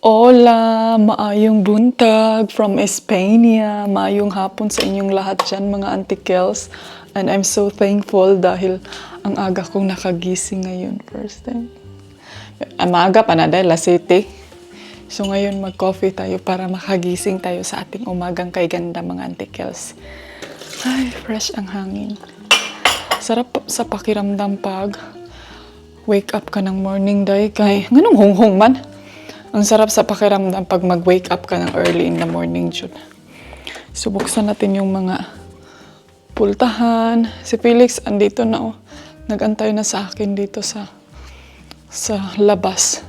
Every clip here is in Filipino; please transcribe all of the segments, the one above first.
Hola! Maayong buntag from Espanya. Maayong hapon sa inyong lahat dyan, mga antikels. And I'm so thankful dahil ang aga kong nakagising ngayon. First time. Maaga pa na dahil alas 7. So ngayon mag-coffee tayo para makagising tayo sa ating umagang kay ganda, mga antikels. Ay, fresh ang hangin. Sarap sa pakiramdam pag wake up ka ng morning day kay nganong honghong man. Ang sarap sa pakiramdam pag mag-wake up ka ng early in the morning, Jud. So, buksan natin yung mga pultahan. Si Felix, andito na, oh. Nag-antay na sa akin dito sa labas.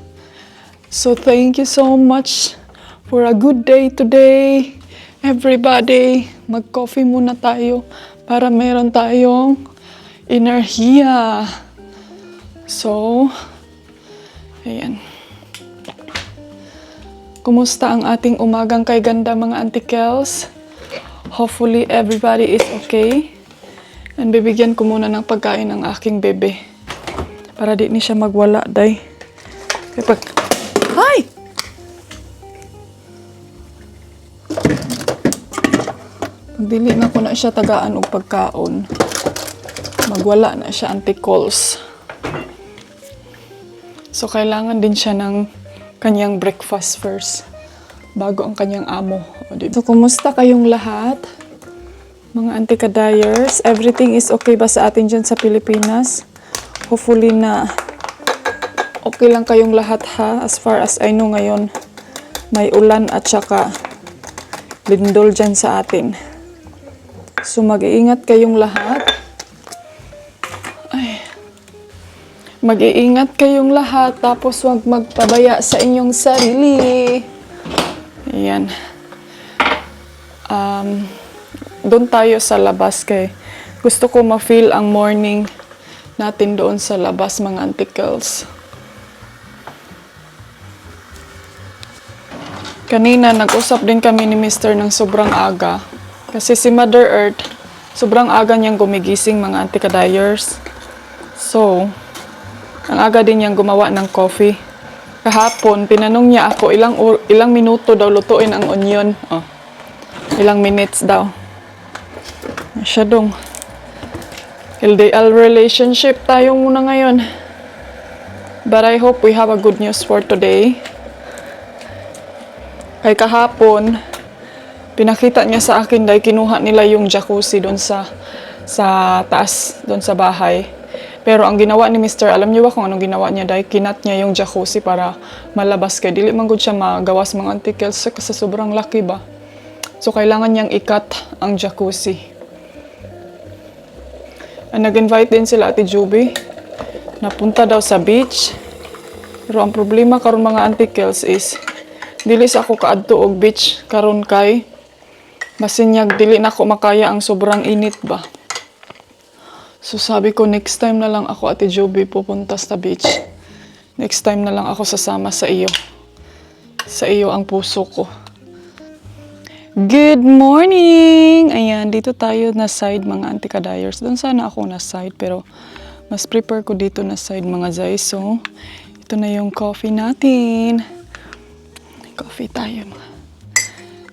So, thank you so much for a good day today. Everybody, mag-coffee muna tayo para meron tayong enerhiya. So, ayan. Kumusta ang ating umagang kay ganda, mga antikels? Hopefully, everybody is okay. And bibigyan ko muna ng pagkain ang aking bebe. Para di ni siya magwala, day. Kapag... Ay! Pagdili na ko na siya tagaan og pagkaon. Magwala na siya, antikels. So, kailangan din siya ng kanyang breakfast first bago ang kanyang amo. So, kumusta kayong lahat? Mga antikadayers, everything is okay ba sa atin dyan sa Pilipinas? Hopefully na okay lang kayong lahat, ha? As far as I know ngayon, may ulan at saka lindol dyan sa atin. So, mag-iingat kayong lahat. Mag-iingat kayong lahat, tapos huwag magpabaya sa inyong sarili. Ayan. Doon tayo sa labas kay gusto ko ma-feel ang morning natin doon sa labas, mga antikels. Kanina, nag-usap din kami ni Mr. ng sobrang aga. Kasi si Mother Earth, sobrang aga niyang gumigising, mga antikadayers. So, ang aga din niyang gumawa ng coffee. Kahapon, pinanong niya ako ilang minuto daw lutuin ang onion. Oh, ilang minutes daw. Masyadong LDR relationship tayo muna ngayon. But I hope we have a good news for today. Kay kahapon, pinakita niya sa akin dahil kinuha nila yung jacuzzi doon sa taas, doon sa bahay. Pero ang ginawa ni Mr., alam niyo ba kung anong ginawa niya? Dahil kinat niya yung jacuzzi para malabas kay dili man gud siya magawas, mga antikels kasi sobrang laki ba. So kailangan niyang ikat ang jacuzzi. And nag-invite din sila Ate Juby. Napunta daw sa beach. Pero ang problema karon, mga antikels, is dili sa ako kaadto og beach karon kay basinyag dili na ako makaya ang sobrang init ba. So sabi ko, next time na lang ako, Ate Joby, pupunta sa beach. Next time na lang ako sasama sa iyo. Sa iyo ang puso ko. Good morning! Ayan, dito tayo na side, mga antikadayers. Doon sana ako na side, pero mas prepare ko dito na side, mga zay. So, ito na yung coffee natin. Coffee tayo, mga.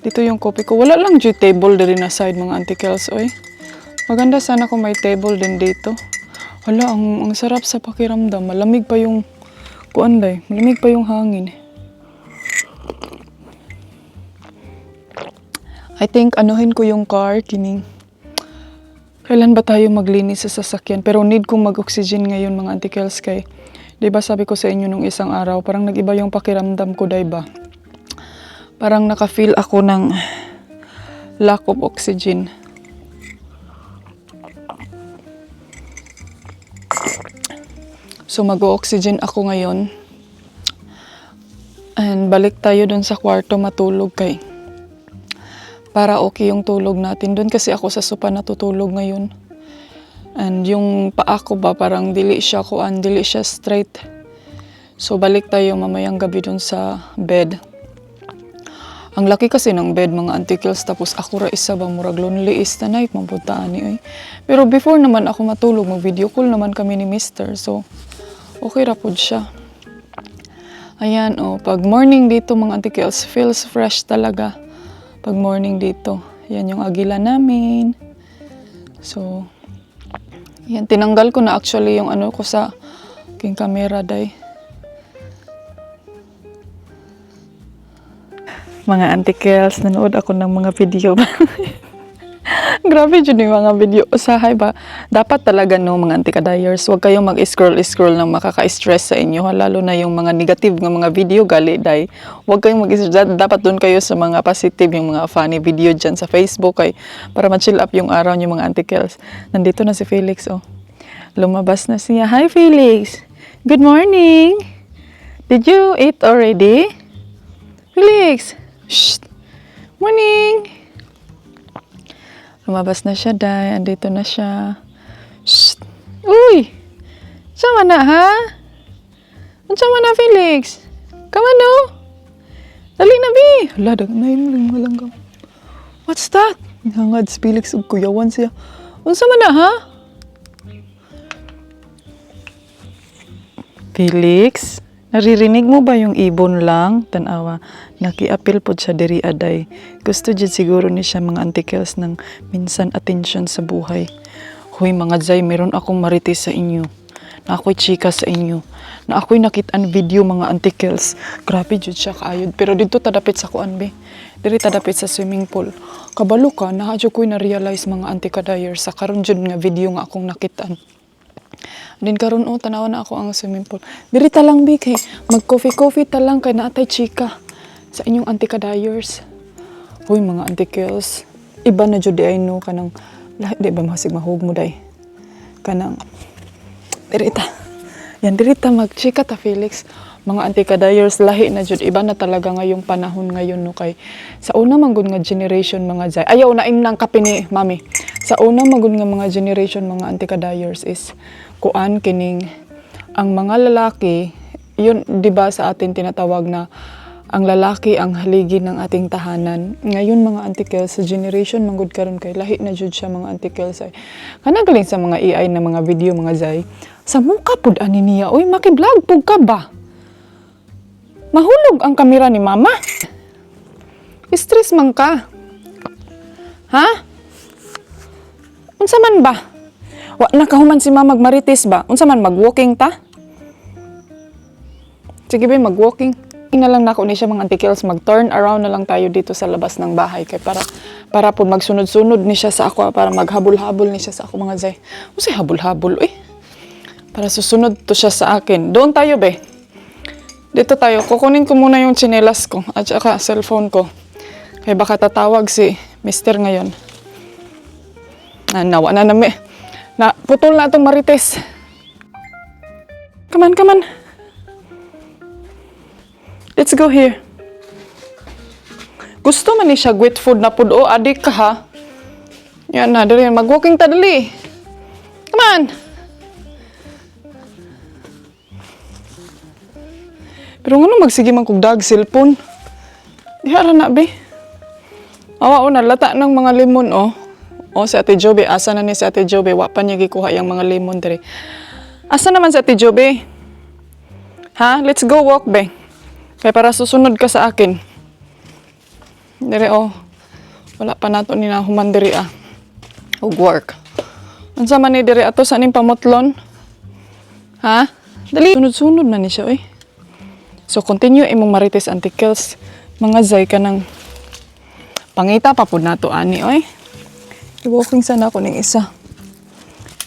Dito yung coffee ko. Wala lang dito table din na side, mga antikels, oy. Maganda sana kung may table din dito. Wala, ang sarap sa pakiramdam. Malamig pa yung kuanday. Malamig pa yung hangin. I think anuhin ko yung car. Kining. Kailan ba tayo maglinis sa sasakyan? Pero need kong mag-oxygen ngayon, mga antikels, kay. Diba sabi ko sa inyo nung isang araw, parang nag-iba yung pakiramdam ko, diba? Parang naka-feel ako ng lack of oxygen. So, mag-o-oxygen ako ngayon. And balik tayo dun sa kwarto matulog kay. Para okay yung tulog natin. Dun kasi ako sa sopa natutulog ngayon. And yung paa ko ba parang dili siya straight. So, balik tayo mamayang gabi dun sa bed. Ang laki kasi ng bed, mga antikels. Tapos ako ra isa ba, murag lonely is the night. Mapuntaan ni. Pero before naman ako matulog, mag-video call naman kami ni Mr. So, okay ra pod siya. Ayan, pag morning dito mga Auntie Kels, feels fresh talaga. Pag morning dito. Yan yung agila namin. So, yan, tinanggal ko na actually yung ano ko sa aking camera, day. Mga Auntie Kels, nanood ako ng mga video. Grabe dyan yung mga video. Usahay ba? Dapat talaga no, mga Auntie Kadayers, huwag kayong mag-scroll ng makaka-stress sa inyo. Lalo na yung mga negative ng mga video, gali, day. Huwag kayong mag-stress. Dapat doon kayo sa mga positive, yung mga funny video dyan sa Facebook, ay, para ma-chill up yung araw nyo, mga Auntie Kels. Nandito na si Felix, Lumabas na siya. Hi, Felix! Good morning! Did you eat already? Felix! Shh! Morning! Lumabas na siya, day. Andito na siya. Shh! Uy! Sama na, ha? Sama na, Felix? Come on, no? Dali na, Bi! Hala, dagan na yun. Malanggam. What's that? Hangad si Felix. Kuyawan siya. Sama na, ha? Felix? Naririnig mo ba yung ibon lang? Tanawa, nakiapil po siya diri aday. Gusto dyan siguro ni siya mga Auntie Kels ng minsan attention sa buhay. Huy mga Zay, meron akong marites sa inyo. Na ako'y chika sa inyo. Na ako'y nakitaan video mga Auntie Kels. Grabe dyan siya kaayod. Pero dito tadapit sa kuan be. Diri tadapit sa swimming pool. Kabalo ka, nakadyo ko'y na-realize mga Auntie Kadayers sa karon dyan nga video nga akong nakitaan. Din karon tanawa na ako ang swimming pool. Diri ta lang bi kay mag-coffee ta lang kay naatay chika sa inyong Auntie Kadayers. Hoy mga Auntie Kels, iba na jud ay no kanang lahi di ba masig mahug mo day. Kanang diri ta. Yan diri ta mag-chika ta Felix. Mga Auntie Kadayers, lahi na jud, iba na talaga ngayong panahon ngayon no kay sa una man gud nga generation mga Zay. Ayaw na imnang kape ni mami. Sa una man gud nga mga generation mga Auntie Kadayers is kuan kining ang mga lalaki, yun 'di ba sa atin tinatawag na ang lalaki ang haligi ng ating tahanan. Ngayon mga Auntie Kels, sa generation man gud karon kay lahi na jud siya mga Auntie Kels ay kana galing sa mga AI na mga video mga Zay. Sa muka pud ani niya, oy maki-vlog pug ka ba? Mahulog ang kamera ni mama. Stress man ka. Ha? Unsa man ba? Wa nakahuman si mama magmarites ba? Unsa man mag-walking ta? Sige ba mag-walking? Na lang nako ni siya mga Auntie Kels, mag-turn around na lang tayo dito sa labas ng bahay kay para po magsunod-sunod ni siya sa ako, para maghabol-habol ni siya sa ako mga Zay. Unsay habol-habol Para susunod to siya sa akin. Doon tayo be. Dito tayo. Kukunin ko muna yung tsinelas ko at saka cellphone ko. Kaya baka tatawag si Mister ngayon. Nawa na nami. Na putol na itong marites. Come on. Let's go here. Gusto man ni siya with food na pud. Adik ka ha. Yan na, dali. Mag-walking ta dali. Come on. Pero nga magsige man kog dag cellphone. Dihara na be. Awa nalata ng mga lemon si Ate Jobe, asa na ni si Ate Jobe, wa pa niya gikuha yung mga lemon dire. Asa naman si Ate Jobe? Ha? Let's go walk be. Kaya para susunod ka sa akin. Dire wala pa nato ni nahuman dire og work. Unsa man ni dire ato sa ning pamotlon? Ha? Dali sunod-sunod na ni siya So continue imong marites Auntie Kels. Mga Zay ka nang pangita pa pud nato ani I-walking sana ako ning isa.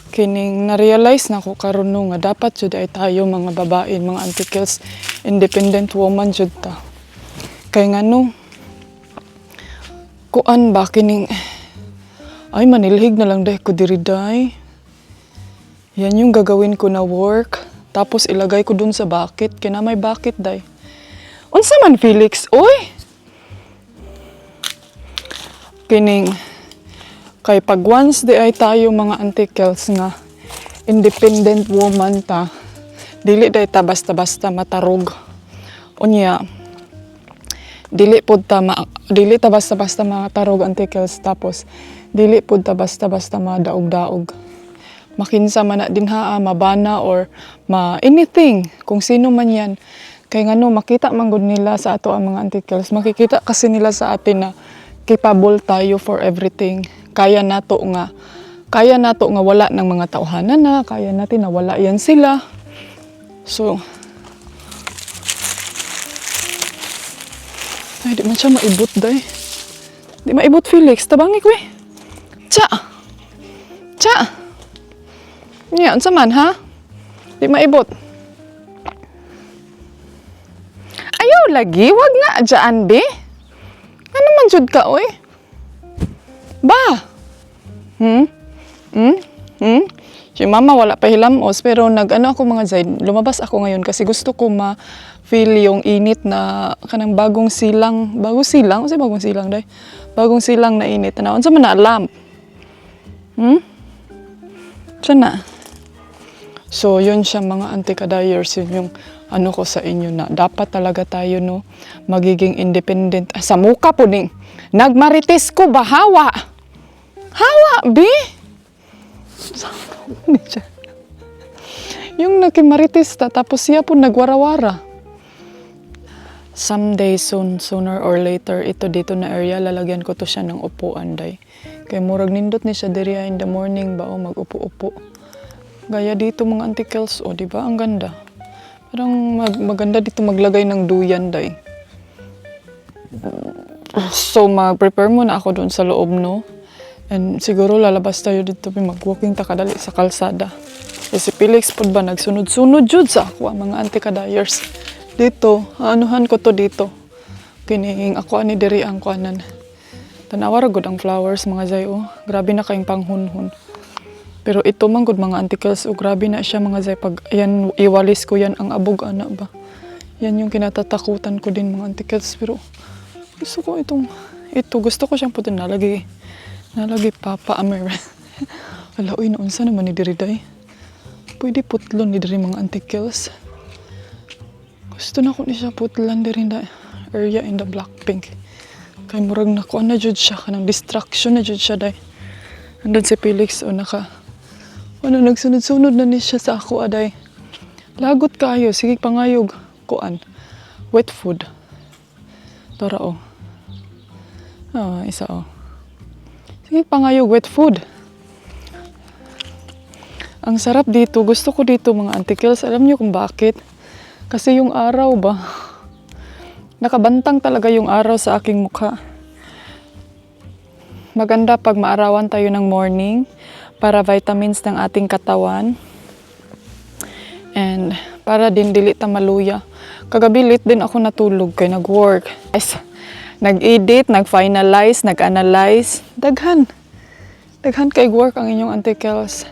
Kining na-realize na ko karon nga dapat jud ay tayo mga babae, mga Auntie Kels, independent woman jud ta. Kay ngano kuan ba kining ay manilhig na lang dai ko diri day. Yan yung gagawin ko na work. Tapos ilagay ko dun sa bucket. Kaya may bucket day. Unsa man Felix? Kining kay pag once di ay tayo mga Auntie Kels nga independent woman ta, dili day ta basta-basta matarog. Unya, dili ta basta-basta matarog Auntie Kels, tapos dili pud ta basta-basta madaog-daog. Makinsa man na din mabana or anything, kung sino man yan. Kaya nga no, makita man gud nila sa ato ang mga antikels. Makikita kasi nila sa atin na capable tayo for everything. Kaya nato nga wala ng mga tauhanan na, kaya natin na wala yan sila. So, ay, di man siya maibot, day. Di maibot, Felix. Tabangi ko eh. Tsa! Tsa! Yan, unsa man, ha? Di maibot. Ayaw lagi, wag nga dyan, be. Ano man jud ka, oy? Ba? Si mama wala pa hilamos, pero nag-ano ako mga Zaid, lumabas ako ngayon kasi gusto ko ma-feel yung init na kanang bagong silang day? Bagong silang na init. Na, unsa man na lamp? Sana. So, yun siya mga anti-kadayers, yun yung ano ko sa inyo na dapat talaga tayo no magiging independent. Sa muka po ning nagmarites ko ba hawa bi yung nakimarites ta tapos siya po nagwarawara. Someday soon, sooner or later, ito dito na area lalagyan ko to siya ng upuan day. Kay murag nindot ni siya diri in the morning ba o mag-upo-upo. Gaya dito mga antikels, o di ba ang ganda. Parang maganda dito maglagay ng duyan, day. So, mag-prepare muna ako doon sa loob, no? And siguro lalabas tayo dito, mag-walking ta kadali sa kalsada. Si Felix po ba, nagsunod-sunod jud sa ako, mga anti-kadayers. Dito, anuhan ko to dito. Kinihing ako ani diri ang kuanan. Tanawar gud ang flowers, mga zayo. Grabe na kayong panghunhun. Pero ito man gud mga antikels, o grabe na siya mga zay. Pag yan, iwalis ko yan ang abog ana ba. Yan yung kinatatakutan ko din mga antikels. Pero gusto ko gusto ko siyang putin nalagi Papa Amer. Wala, uy, naunsa naman ni diri day. Pwede putlon ni diri mga antikels. Gusto na ko ni siya putlan diri na area in the Blackpink. Kay murag na ko na jud siya, kanang distraction na jud siya day. Andun si Felix o nagsunod-sunod na ni siya sa ako aday. Lagot kayo, sige pangayog. Kuan, wet food. Tora o. Isa o. Sige pangayog, wet food. Ang sarap dito, gusto ko dito mga antikels. Alam niyo kung bakit? Kasi yung araw ba, nakabantang talaga yung araw sa aking mukha. Maganda pag maarawan tayo ng morning para vitamins ng ating katawan. And para din dili ta maluya. Kagabi late din ako natulog kay nag-work. Nag-edit, nag-finalize, nag-analyze. Daghan kay work ang inyong antikels.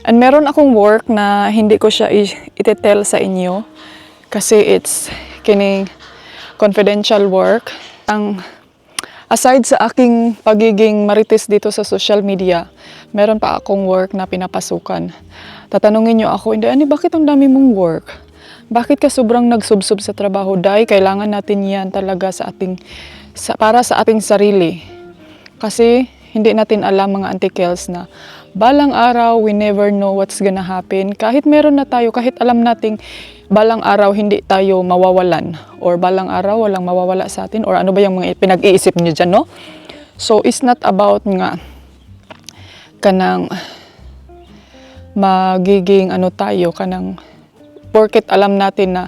And meron akong work na hindi ko siya itetel sa inyo kasi it's kining confidential work. Aside sa aking pagiging marites dito sa social media, meron pa akong work na pinapasukan. Tatanungin nyo ako, hindi, bakit ang dami mong work? Bakit ka sobrang nagsubsob sa trabaho? Dahil kailangan natin yan talaga para sa ating sarili. Kasi hindi natin alam mga antikels na balang araw, we never know what's gonna happen. Kahit meron na tayo, kahit alam nating balang araw hindi tayo mawawalan or balang araw walang mawawala sa atin or ano ba yung mga pinag-iisip niyo dyan, no? So, it's not about nga kanang magiging tayo, kanang porket alam natin na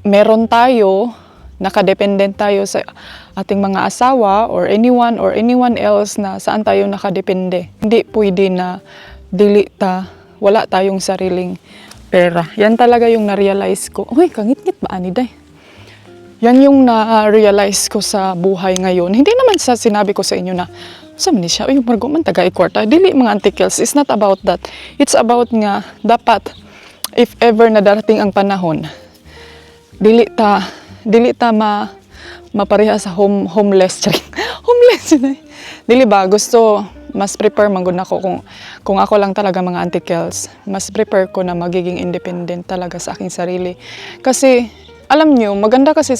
meron tayo, nakadependent tayo sa ating mga asawa or anyone else na saan tayo nakadepende. Hindi pwede na wala tayong sariling pera. Yan talaga yung na-realize ko. Uy, kangit-ngit ba ani day? Yan yung na-realize ko sa buhay ngayon. Hindi naman sa sinabi ko sa inyo na saan ni siya? Uy, margo man taga-ikwarta. Dili mga antikels. It's not about that. It's about nga dapat if ever na darating ang panahon, dili ta mapareha sa homeless. Homeless yun eh. Dili ba? Gusto mas prepare man gud nako kung ako lang talaga mga antikels, mas prepare ko na magiging independent talaga sa aking sarili. Kasi alam niyo, maganda kasi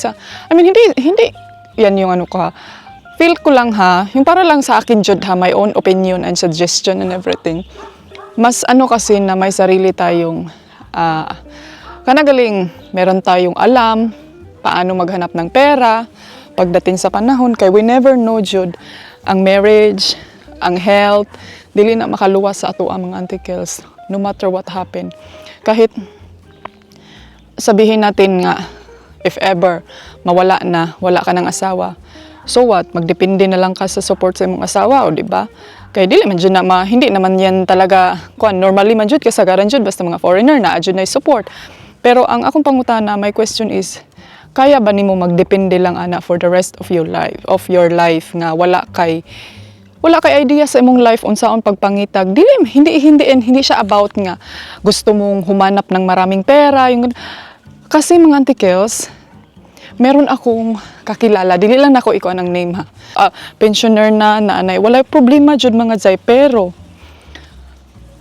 hindi yan yung feel ko lang yung para lang sa akin jud my own opinion and suggestion and everything. Mas kasi na may sarili tayong kanagaling meron tayong alam paano maghanap ng pera pagdating sa panahon, kay we never know, Jud, ang marriage, ang health, dili na makaluwas sa ato ang mga antikels, no matter what happen. Kahit sabihin natin nga, if ever, mawala na, wala ka ng asawa, so what? Magdepende na lang ka sa support sa imong asawa, o di ba? Kaya dili man jud na hindi naman yan talaga, normally man jud, kasagaran jud, basta mga foreigner na, jud na support. Pero ang akong pangutana, my question is, kaya ba nimo magdepende lang ana for the rest of your life nga wala kay idea sa imong life unsaon pagpangitag, hindi siya about nga gusto mong humanap ng maraming pera kasi mga antikels, meron akong kakilala, dili lang ako ikaw ang name ha, pensioner na nanay, wala problema jud mga zay, pero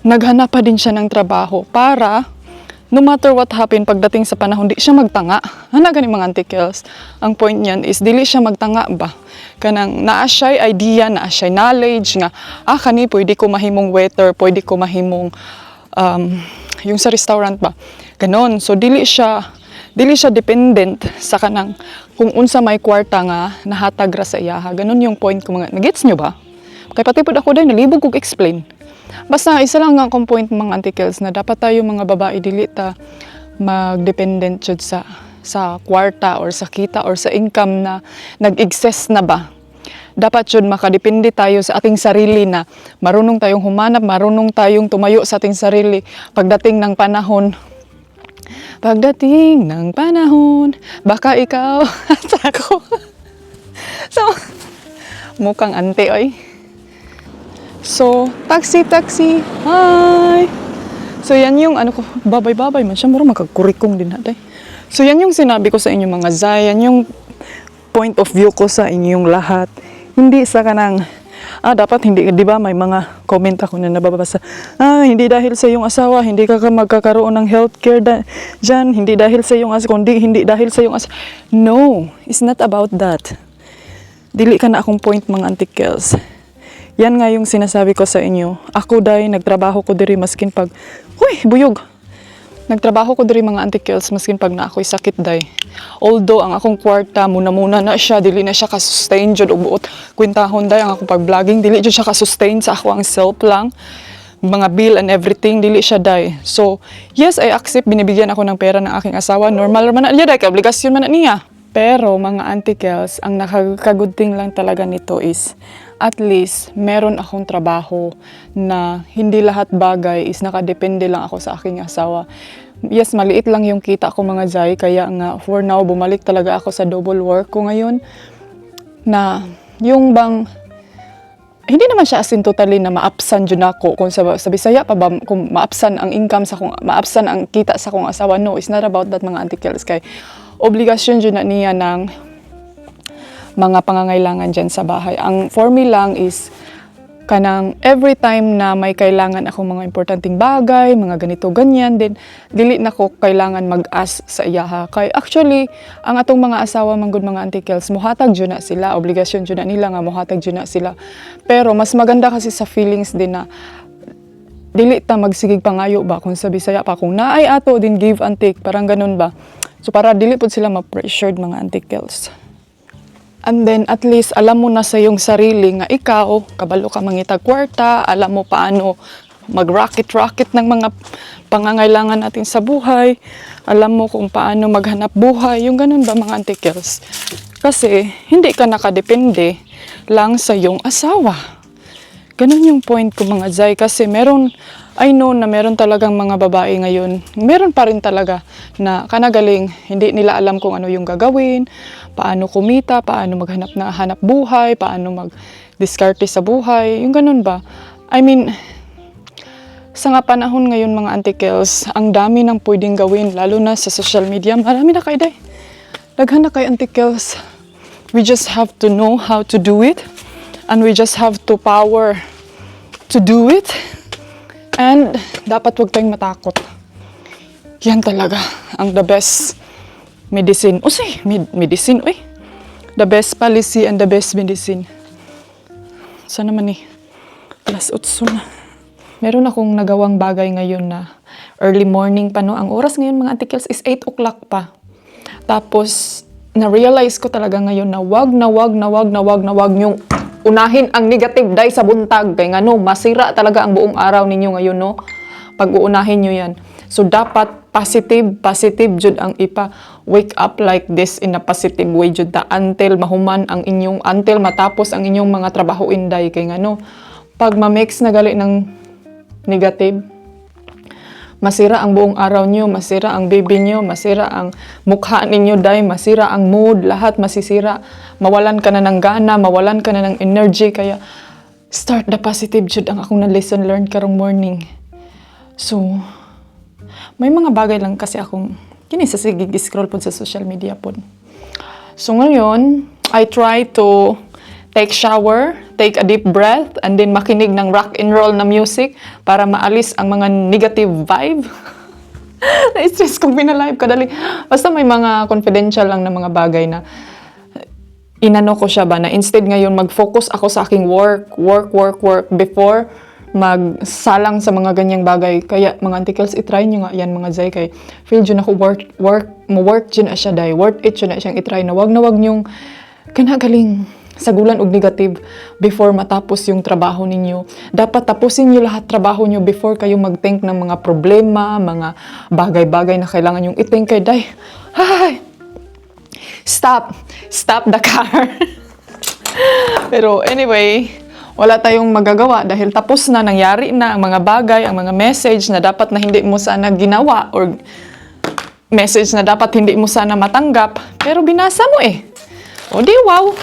naghanap pa din siya ng trabaho para no matter what happen, pagdating sa panahon, di siya magtanga. Hana gani mga antikels. Ang point niyan is, dili siya magtanga ba? Kanang naa siya'y idea, naa siya'y knowledge nga, kani, pwede ko mahimong waiter, pwede ko mahimong, yung sa restaurant ba? Ganon. So, dili siya dependent sa kanang, kung unsa may kwarta nga, nahatag ra sa iyaha. Ganon yung point ko mga, nagets nyo ba? Kaya pati po ako dahil, nalibog kong explain. Basta isa lang nga akong point mga antikels na dapat tayo mga babae dili ta mag-dependent jud sa kwarta or sa kita or sa income na nag-excess na ba. Dapat jud makadepende tayo sa ating sarili na marunong tayong humanap, marunong tayong tumayo sa ating sarili pagdating ng panahon. Pagdating ng panahon, baka ikaw at ako. So, mukhang ante oy. So, taxi, hi! So, yan yung, babay man siya, mura magkakurikong din natin. So, yan yung sinabi ko sa inyo mga zay, yan yung point of view ko sa inyong lahat. Hindi sa kanang, dapat hindi, di ba, may mga comment ako na nababasa, hindi dahil sa iyong asawa, hindi ka magkakaroon ng healthcare dyan, hindi dahil sa iyong asawa, kundi hindi dahil sa iyong asawa. No, it's not about that. Dili ka na akong point mga antikels. Yan nga yung sinasabi ko sa inyo. Ako day, nagtrabaho ko diri maskin pag, buyog. Nagtrabaho ko diri mga antikels maskin pag na ako'y sakit day. Although ang akong kwarta muna na siya, dili na siya ka-sustain jud og buot kwintahon day ang akong pag-vlogging, dili jud siya ka-sustain sa ako ang self lang. Mga bill and everything, dili siya day. So, yes, I accept binibigyan ako ng pera ng aking asawa. Normal man na day, kay obligasyon man na niya. Pero mga antikels, ang nakaka-good thing lang talaga nito is at least meron akong trabaho na hindi lahat bagay is nakadepende lang ako sa aking asawa. Yes, maliit lang yung kita ko mga zay, kaya nga for now bumalik talaga ako sa double work ko ngayon na yung bang hindi naman siya as in totally na maapsan dyan ako kung sa Bisaya pa ba kung maapsan ang income sa kung maapsan ang kita sa kong asawa. No, it's not about that mga antikels, kay obligasyon dyan na niya ng mga pangangailangan dyan sa bahay. Ang for me lang is kanang every time na may kailangan akong mga importanteng bagay, mga ganito ganyan, then dili na ko kailangan mag-ask sa iyaha. Kay actually ang atong mga asawa manggod mga antikels, muhatag dyan na sila, obligasyon dyan na nila nga muhatag dyan na sila. Pero mas maganda kasi sa feelings din na dili ta magsigig pangayo ba kung sa Bisaya pa kung naay ato din give and take, parang ganun ba. So para dili pod sila ma-pressured mga antikels. And then, at least, alam mo na sa iyong sarili nga ikaw, kabalo ka mangitag kwarta, alam mo paano mag-rocket-rocket ng mga pangangailangan natin sa buhay, alam mo kung paano maghanap buhay, yung ganun ba mga antikels. Kasi, hindi ka nakadepende lang sa iyong asawa. Ganun yung point ko mga zay, kasi I know na meron talagang mga babae ngayon, meron pa rin talaga na kanagaling, hindi nila alam kung ano yung gagawin, paano kumita, paano hanap buhay, paano mag-diskarte sa buhay, yung ganun ba? I mean, sa nga panahon ngayon mga antikels, ang dami ng pwedeng gawin, lalo na sa social media, marami na kayo day. Daghan na kayo antikels. We just have to know how to do it, and we just have to power to do it. And dapat huwag tayong matakot. Yan talaga ang the best medicine. Medicine, the best policy and the best medicine. Sana naman +8 na. Meron akong nagawang bagay ngayon na early morning pa, no? Ang oras ngayon, mga antikels, is 8 o'clock pa. Tapos, na-realize ko talaga ngayon na wag niyong unahin ang negative dahil sa buntag. Kaya nga, no, masira talaga ang buong araw ninyo ngayon, no? Pag uunahin nyo yan. So, dapat positive jud ang wake up like this in a positive way jud ta until mahuman ang until matapos ang inyong mga trabaho inday. Kaya nga, no, pag ma-mix na gali ng negative, masira ang buong araw nyo, masira ang baby nyo, masira ang mukha ninyo, day, masira ang mood, lahat masisira. Mawalan ka na ng gana, mawalan ka na ng energy. Kaya, start the positive jud ang akong na-lesson learned karong morning. So, may mga bagay lang kasi akong scroll po sa social media po. So, ngayon, I try to take shower, take a deep breath, and then makinig ng rock and roll na music para maalis ang mga negative vibe. Na-stress kong pinalive kadali. Basta may mga confidential lang na mga bagay na inano ko siya ba, na instead ngayon mag-focus ako sa aking work before magsalang sa mga ganyang bagay. Kaya mga antikels, itry nyo nga yan mga zay, kay feel dyan ako work dyan na siya day, worth it dyan na siyang itry na wag nyong kanagaling sagulan og negative before matapos yung trabaho ninyo. Dapat tapusin nyo lahat trabaho nyo before kayo mag-think ng mga problema, mga bagay-bagay na kailangan yung i-think kay day. Hi! Stop the car. Pero anyway, wala tayong magagawa dahil tapos na, nangyari na ang mga bagay, ang mga message na dapat na hindi mo sana ginawa or message na dapat hindi mo sana matanggap, pero binasa mo eh. O di wow!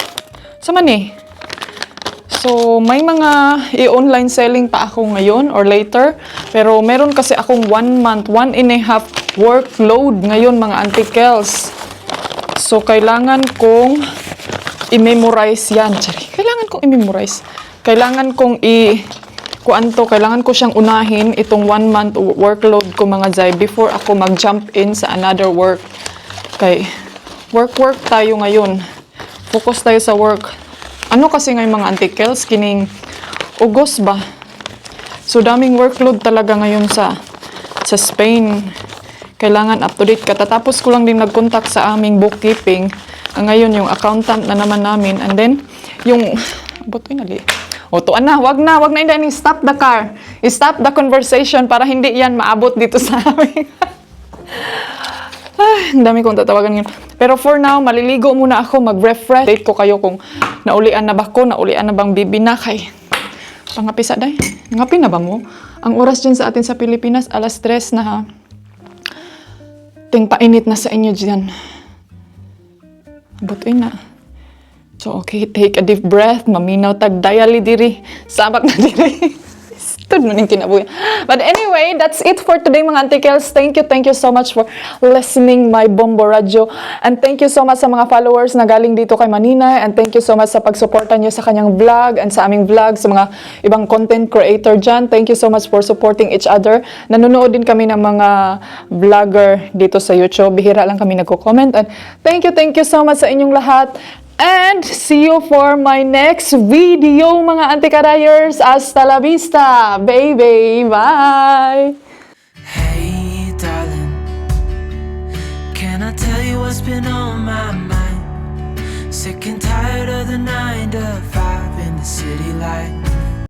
Sama ni. So, may mga i-online selling pa ako ngayon or later, pero meron kasi akong 1 month, 1.5 workload ngayon mga antikels. So, kailangan kong i-memorize yan. Kailangan kong i-memorize. Kailangan kong kailangan ko siyang unahin itong 1 month workload ko mga zay before ako mag-jump in sa another work. Kay work tayo ngayon. Focus tayo sa work. Ano kasi ngayon mga antikels, kining Ugos ba? So daming workload talaga ngayon sa Spain. Kailangan up to date ka. Tatapos ko lang din nag-contact sa aming bookkeeping. Ngayon yung accountant na naman namin. And then, yung tuan na, wag na, hindi, stop the car. Stop the conversation para hindi yan maabot dito sa amin. Ay, ang dami kong tatawagan ngayon. Pero for now, maliligo muna ako, mag-refresh. Date ko kayo kung naulian na ba ko, naulian na bang bibi na kay pangapisa day. Ngapi na ba mo? Ang oras dyan sa atin sa Pilipinas, 3:00 na ha. Ting painit na sa inyo dyan. Butoy na. So, okay, take a deep breath. Maminaw tag dially diri. Sabak na diri. Stud mo ning kinabuhi. But anyway, that's it for today mga antikels. Thank you so much for listening my Bombo Radio. And thank you so much sa mga followers na galing dito kay Maninay. And thank you so much sa pagsuporta nyo sa kanyang vlog and sa aming vlog, sa mga ibang content creator dyan. Thank you so much for supporting each other. Nanonood din kami ng mga vlogger dito sa YouTube. Bihira lang kami nagko-comment. And thank you so much sa inyong lahat. And see you for my next video, mga antikarayers. Hasta la vista, baby. Bye! Hey, darling, can I tell you what's been on my mind? Sick and tired of the 9 to 5 in the city light.